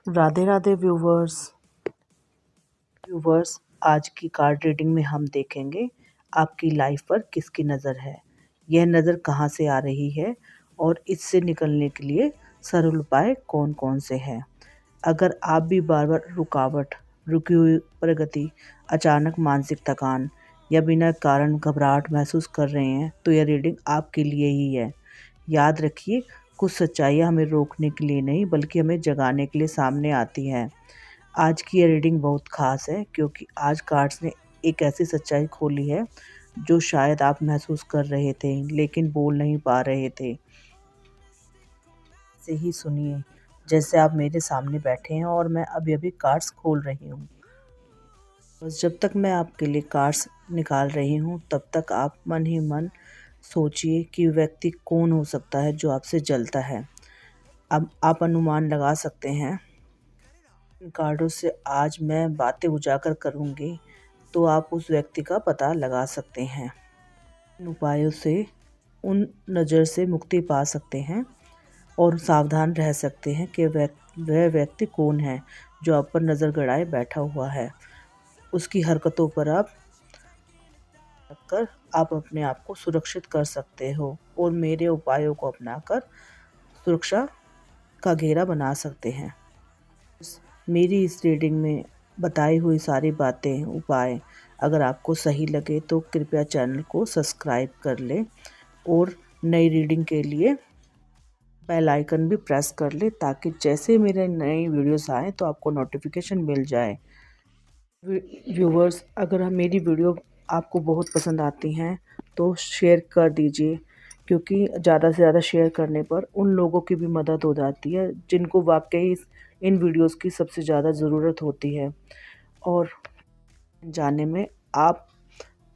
Radhe Radhe viewers आज की card reading में हम देखेंगे आपकी लाइफ पर किसकी नज़र है, यह नज़र कहाँ से आ रही है और इससे निकलने के लिए सरल उपाय कौन कौन से हैं। अगर आप भी बार बार रुकावट, रुकी हुई प्रगति, अचानक मानसिक थकान या बिना कारण घबराहट महसूस कर रहे हैं तो यह रीडिंग आपके लिए ही है। याद रखिए, कुछ सच्चाइयाँ हमें रोकने के लिए नहीं बल्कि हमें जगाने के लिए सामने आती हैं। आज की ये रीडिंग बहुत ख़ास है क्योंकि आज कार्ड्स ने एक ऐसी सच्चाई खोली है जो शायद आप महसूस कर रहे थे लेकिन बोल नहीं पा रहे थे। से ही सुनिए जैसे आप मेरे सामने बैठे हैं और मैं अभी अभी कार्ड्स खोल रही हूँ। बस जब तक मैं आपके लिए कार्ड्स निकाल रही हूँ तब तक आप मन ही मन सोचिए कि व्यक्ति कौन हो सकता है जो आपसे जलता है। अब आप अनुमान लगा सकते हैं। इन कार्डों से आज मैं बातें उजागर करूँगी तो आप उस व्यक्ति का पता लगा सकते हैं। इन उपायों से उन नज़र से मुक्ति पा सकते हैं और सावधान रह सकते हैं कि वह व्यक्ति कौन है जो आप पर नज़र गड़ाए बैठा हुआ है। उसकी हरकतों पर आप अपने आप को सुरक्षित कर सकते हो और मेरे उपायों को अपनाकर सुरक्षा का घेरा बना सकते हैं। मेरी इस रीडिंग में बताई हुई सारी बातें, उपाय अगर आपको सही लगे तो कृपया चैनल को सब्सक्राइब कर लें और नई रीडिंग के लिए बेल आइकन भी प्रेस कर ले ताकि जैसे मेरे नई वीडियोस आए तो आपको नोटिफिकेशन मिल जाए। व्यूवर्स, अगर मेरी वीडियो आपको बहुत पसंद आती हैं तो शेयर कर दीजिए क्योंकि ज़्यादा से ज़्यादा शेयर करने पर उन लोगों की भी मदद हो जाती है जिनको वाकई इन वीडियोस की सबसे ज़्यादा ज़रूरत होती है। और जाने में आप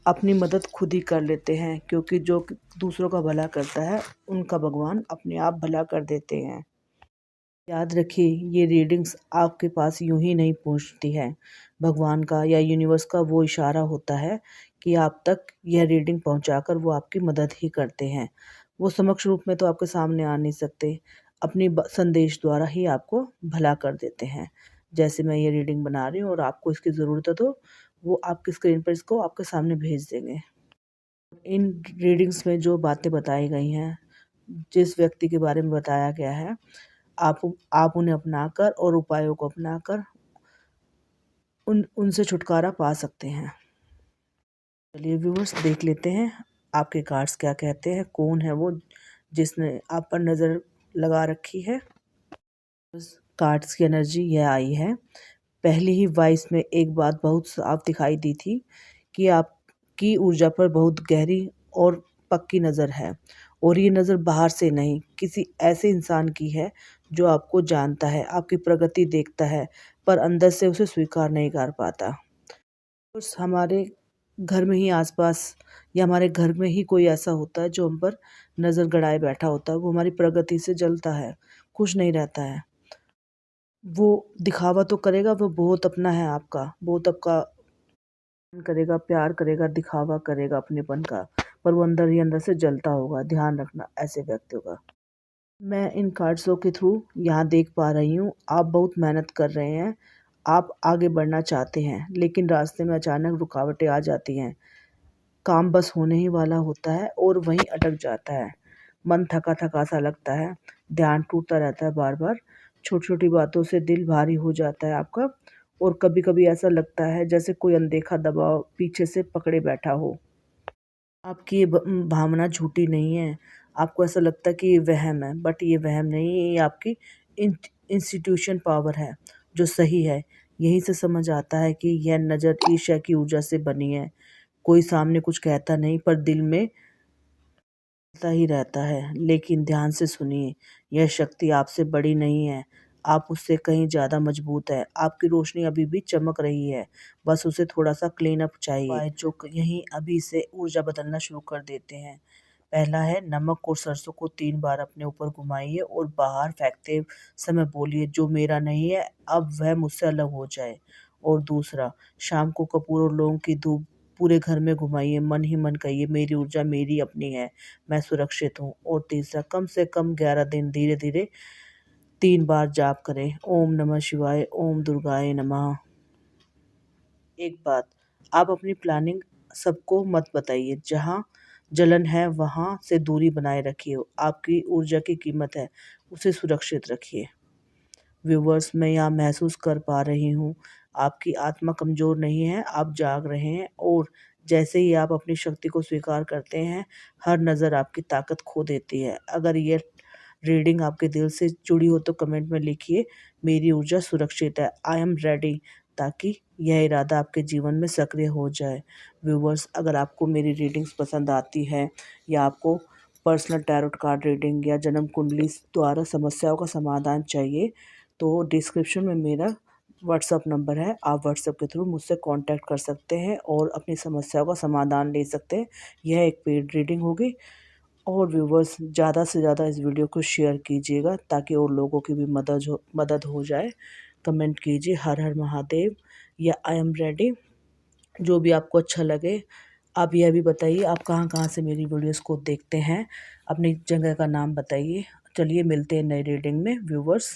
अपनी मदद खुद ही कर लेते हैं क्योंकि जो दूसरों का भला करता है उनका भगवान अपने आप भला कर देते हैं। याद रखिए, ये रीडिंग्स आपके पास यूं ही नहीं पहुंचती है। भगवान का या यूनिवर्स का वो इशारा होता है कि आप तक यह रीडिंग पहुंचाकर वो आपकी मदद ही करते हैं। वो समक्ष रूप में तो आपके सामने आ नहीं सकते, अपनी संदेश द्वारा ही आपको भला कर देते हैं। जैसे मैं ये रीडिंग बना रही हूँ और आपको इसकी ज़रूरत है तो वो आपकी स्क्रीन पर इसको आपके सामने भेज देंगे। इन रीडिंग्स में जो बातें बताई गई हैं, जिस व्यक्ति के बारे में बताया गया है, आप उन्हें अपनाकर और उपायों को अपनाकर उनसे छुटकारा पा सकते हैं। चलिए व्यूअर्स, देख लेते हैं आपके कार्ड्स क्या कहते हैं। कौन है वो जिसने आप पर नज़र लगा रखी है। कार्ड्स की एनर्जी यह आई है। पहली ही वॉइस में एक बात बहुत साफ दिखाई दी थी कि आपकी ऊर्जा पर बहुत गहरी और पक्की नज़र है और ये नज़र बाहर से नहीं, किसी ऐसे इंसान की है जो आपको जानता है, आपकी प्रगति देखता है पर अंदर से उसे स्वीकार नहीं कर पाता। उस हमारे घर में ही आसपास या हमारे घर में ही कोई ऐसा होता है जो हम पर नज़र गड़ाए बैठा होता है। वो हमारी प्रगति से जलता है, खुश नहीं रहता है। वो दिखावा तो करेगा, वो बहुत अपना है आपका, बहुत आपका करेगा, प्यार करेगा, दिखावा करेगा अपनेपन का, पर वो अंदर ही अंदर से जलता होगा। ध्यान रखना ऐसे व्यक्तियों का। मैं इन कार्ड्सों के थ्रू यहाँ देख पा रही हूँ आप बहुत मेहनत कर रहे हैं, आप आगे बढ़ना चाहते हैं लेकिन रास्ते में अचानक रुकावटें आ जाती हैं। काम बस होने ही वाला होता है और वहीं अटक जाता है। मन थका थका सा लगता है, ध्यान टूटता रहता है बार बार, छोटी छोटी बातों से दिल भारी हो जाता है आपका और कभी कभी ऐसा लगता है जैसे कोई अनदेखा दबाव पीछे से पकड़े बैठा हो। आपकी ये भावना झूठी नहीं है। आपको ऐसा लगता है कि ये वहम है, बट ये वहम नहीं है, ये आपकी इंस्टीट्यूशन पावर है जो सही है। यहीं से समझ आता है कि यह नज़र ईर्ष्या की ऊर्जा से बनी है। कोई सामने कुछ कहता नहीं पर दिल में चलता ही रहता है। लेकिन ध्यान से सुनिए, यह शक्ति आपसे बड़ी नहीं है, आप उससे कहीं ज़्यादा मजबूत है। आपकी रोशनी अभी भी चमक रही है, बस उसे थोड़ा सा क्लीन अप चाहिए जो यहीं अभी से ऊर्जा बदलना शुरू कर देते हैं। पहला है, नमक और सरसों को 3 बार अपने ऊपर घुमाइए और बाहर फेंकते समय बोलिए जो मेरा नहीं है अब वह मुझसे अलग हो जाए। और दूसरा, शाम को कपूर और लौंग की धूप पूरे घर में घुमाइए, मन ही मन कहिए मेरी ऊर्जा मेरी अपनी है, मैं सुरक्षित हूँ। और तीसरा, कम से कम 11 दिन धीरे धीरे 3 बार जाप करें, ओम नमः शिवाय, ओम दुर्गाय नमः। एक बात, आप अपनी प्लानिंग सबको मत बताइए। जहाँ जलन है वहाँ से दूरी बनाए रखिए। आपकी ऊर्जा की कीमत है, उसे सुरक्षित रखिए। व्यूवर्स, मैं यहाँ महसूस कर पा रही हूँ, आपकी आत्मा कमज़ोर नहीं है, आप जाग रहे हैं और जैसे ही आप अपनी शक्ति को स्वीकार करते हैं, हर नज़र आपकी ताकत खो देती है। अगर ये रीडिंग आपके दिल से जुड़ी हो तो कमेंट में लिखिए, मेरी ऊर्जा सुरक्षित है, आई एम रेडी, ताकि यह इरादा आपके जीवन में सक्रिय हो जाए। व्यूवर्स, अगर आपको मेरी रीडिंग्स पसंद आती है या आपको पर्सनल टैरोट कार्ड रीडिंग या जन्म कुंडली द्वारा समस्याओं का समाधान चाहिए, तो डिस्क्रिप्शन में मेरा व्हाट्सअप नंबर है, आप व्हाट्सएप के थ्रू मुझसे कांटेक्ट कर सकते हैं और अपनी समस्याओं का समाधान ले सकते हैं। यह एक पेड रीडिंग होगी। और व्यूवर्स, ज़्यादा से ज़्यादा इस वीडियो को शेयर कीजिएगा ताकि और लोगों की भी मदद हो जाए। कमेंट कीजिए हर हर महादेव या आई एम रेडी, जो भी आपको अच्छा लगे। आप यह भी बताइए आप कहाँ से मेरी वीडियोस को देखते हैं, अपनी जगह का नाम बताइए। चलिए मिलते हैं नई रीडिंग में व्यूवर्स।